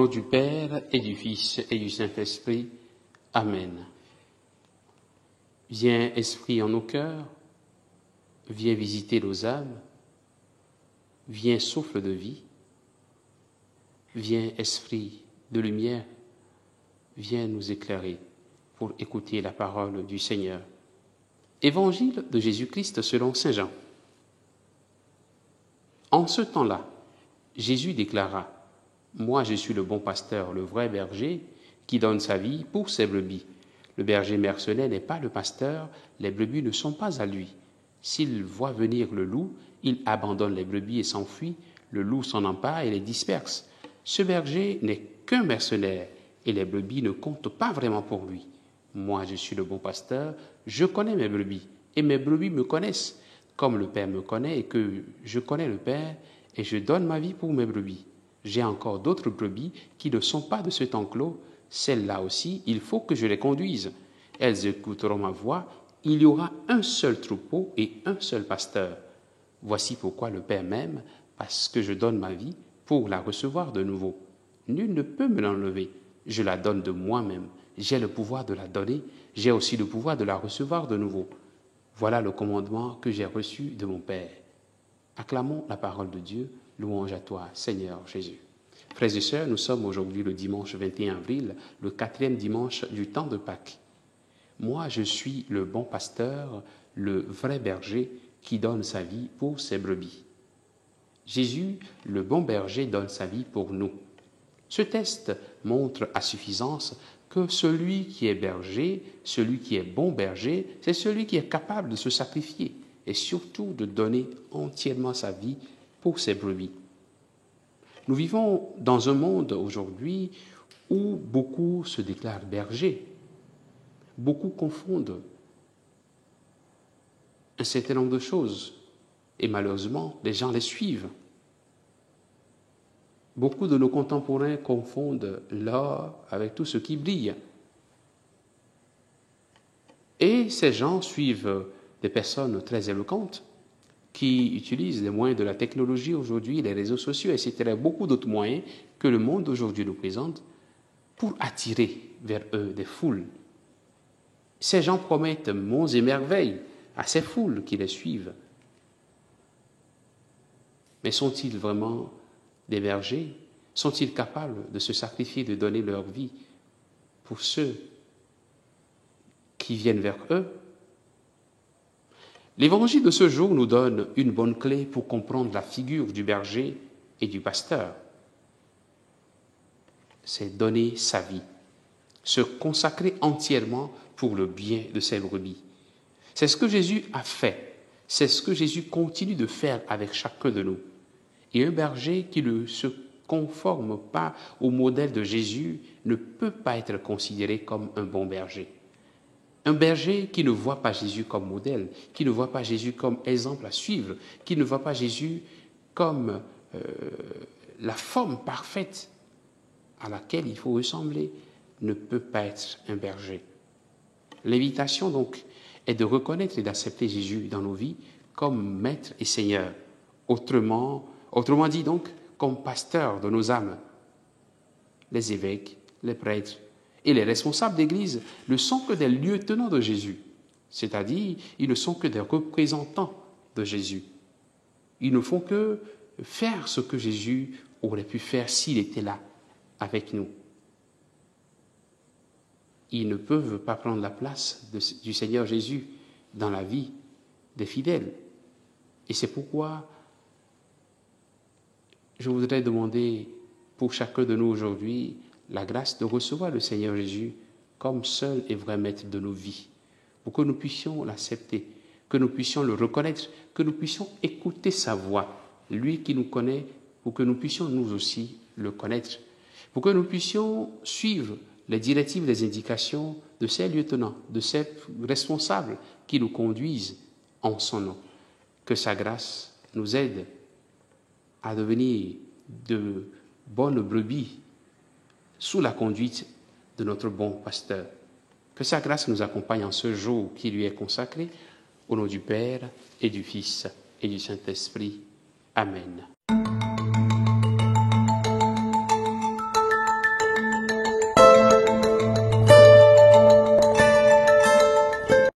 nom du Père et du Fils et du Saint-Esprit. Amen. Viens, Esprit, en nos cœurs, viens visiter nos âmes, viens, souffle de vie, viens, Esprit de lumière, viens nous éclairer pour écouter la parole du Seigneur. Évangile de Jésus-Christ selon saint Jean. En ce temps-là, Jésus déclara: Moi, je suis le bon pasteur, le vrai berger, qui donne sa vie pour ses brebis. Le berger mercenaire n'est pas le pasteur, les brebis ne sont pas à lui. S'il voit venir le loup, il abandonne les brebis et s'enfuit. Le loup s'en empare et les disperse. Ce berger n'est qu'un mercenaire, et les brebis ne comptent pas vraiment pour lui. Moi, je suis le bon pasteur, je connais mes brebis, et mes brebis me connaissent, comme le Père me connaît et que je connais le Père, et je donne ma vie pour mes brebis. J'ai encore d'autres brebis qui ne sont pas de cet enclos. Celles-là aussi, il faut que je les conduise. Elles écouteront ma voix. Il y aura un seul troupeau et un seul pasteur. Voici pourquoi le Père m'aime, parce que je donne ma vie pour la recevoir de nouveau. Nul ne peut me l'enlever. Je la donne de moi-même. J'ai le pouvoir de la donner. J'ai aussi le pouvoir de la recevoir de nouveau. Voilà le commandement que j'ai reçu de mon Père. Acclamons la parole de Dieu. Louange à toi, Seigneur Jésus. Frères et sœurs, nous sommes aujourd'hui le dimanche 21 avril, le 4e dimanche du temps de Pâques. Moi, je suis le bon pasteur, le vrai berger qui donne sa vie pour ses brebis. Jésus, le bon berger, donne sa vie pour nous. Ce texte montre à suffisance que celui qui est berger, celui qui est bon berger, c'est celui qui est capable de se sacrifier et surtout de donner entièrement sa vie pour ses brebis. Nous vivons dans un monde aujourd'hui où beaucoup se déclarent bergers. Beaucoup confondent un certain nombre de choses et malheureusement, les gens les suivent. Beaucoup de nos contemporains confondent l'or avec tout ce qui brille. Et ces gens suivent des personnes très éloquentes qui utilisent les moyens de la technologie aujourd'hui, les réseaux sociaux, etc., beaucoup d'autres moyens que le monde d'aujourd'hui nous présente pour attirer vers eux des foules. Ces gens promettent monts et merveilles à ces foules qui les suivent. Mais sont-ils vraiment des bergers? Sont-ils capables de se sacrifier, de donner leur vie pour ceux qui viennent vers eux? L'évangile de ce jour nous donne une bonne clé pour comprendre la figure du berger et du pasteur. C'est donner sa vie, se consacrer entièrement pour le bien de ses brebis. C'est ce que Jésus a fait, c'est ce que Jésus continue de faire avec chacun de nous. Et un berger qui ne se conforme pas au modèle de Jésus ne peut pas être considéré comme un bon berger. Un berger qui ne voit pas Jésus comme modèle, qui ne voit pas Jésus comme exemple à suivre, qui ne voit pas Jésus comme la forme parfaite à laquelle il faut ressembler, ne peut pas être un berger. L'invitation donc est de reconnaître et d'accepter Jésus dans nos vies comme maître et seigneur, autrement dit donc comme pasteur de nos âmes. Les évêques, les prêtres et les responsables d'Église ne sont que des lieutenants de Jésus, c'est-à-dire ils ne sont que des représentants de Jésus. Ils ne font que faire ce que Jésus aurait pu faire s'il était là avec nous. Ils ne peuvent pas prendre la place du Seigneur Jésus dans la vie des fidèles. Et c'est pourquoi je voudrais demander pour chacun de nous aujourd'hui la grâce de recevoir le Seigneur Jésus comme seul et vrai maître de nos vies, pour que nous puissions l'accepter, que nous puissions le reconnaître, que nous puissions écouter sa voix, lui qui nous connaît, pour que nous puissions nous aussi le connaître, pour que nous puissions suivre les directives, les indications de ces lieutenants, de ces responsables qui nous conduisent en son nom. Que sa grâce nous aide à devenir de bonnes brebis sous la conduite de notre bon pasteur. Que sa grâce nous accompagne en ce jour qui lui est consacré, au nom du Père et du Fils et du Saint-Esprit. Amen.